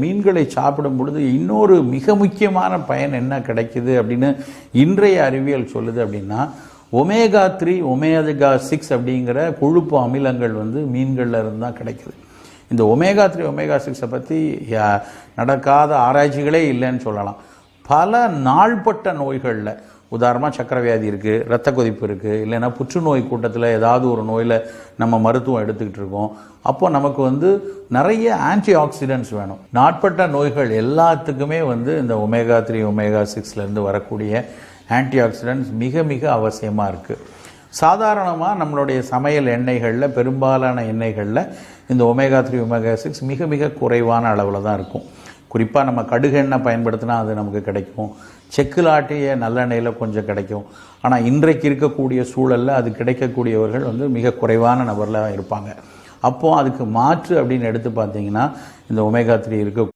மீன்களை சாப்பிடும் பொழுது இன்னொரு மிக முக்கியமான பயன் என்ன கிடைக்குது அப்படின்னு இன்றைய அறிவியல் சொல்லுது அப்படின்னா, ஒமேகா 3 ஒமேகா 6 அப்படிங்கிற கொழுப்பு அமிலங்கள் வந்து மீன்கள்ல இருந்து தான் கிடைக்குது. இந்த ஒமேகா 3 ஒமேகா 6 பற்றி நடக்காத ஆராய்ச்சிகளே இல்லைன்னு சொல்லலாம். பல நாள்பட்ட நோய்களில், உதாரணமாக சக்கரை வியாதி இருக்குது, இரத்த கொதிப்பு இருக்குது, இல்லைன்னா புற்றுநோய் கூட்டத்தில் ஏதாவது ஒரு நோயில் நம்ம மருத்துவம் எடுத்துக்கிட்டு இருக்கோம். அப்போ நமக்கு வந்து நிறைய ஆன்டி ஆக்சிடென்ட்ஸ் வேணும். நாட்பட்ட நோய்கள் எல்லாத்துக்குமே வந்து இந்த ஒமேகா 3 ஒமேகா 6லேருந்து வரக்கூடிய ஆன்டி ஆக்சிடென்ட்ஸ் மிக மிக அவசியமாக இருக்குது. சாதாரணமாக நம்மளுடைய சமையல் எண்ணெய்களில், பெரும்பாலான எண்ணெய்களில் இந்த ஒமேகா 3 ஒமேகா 6 மிக மிக குறைவான அளவில் தான் இருக்கும். குறிப்பாக நம்ம கடுகெண்ணெய் பயன்படுத்தினா அது நமக்கு கிடைக்கும், செக்கில் ஆட்டிய நல்லெண்ணெயில் கொஞ்சம் கிடைக்கும். ஆனால் இன்றைக்கு இருக்கக்கூடிய சூழலில் அது கிடைக்கக்கூடியவர்கள் வந்து மிக குறைவான நபரில் இருப்பாங்க. அப்போது அதுக்கு மாற்று அப்படின்னு எடுத்து பார்த்தீங்கன்னா இந்த ஒமேகா 3 இருக்க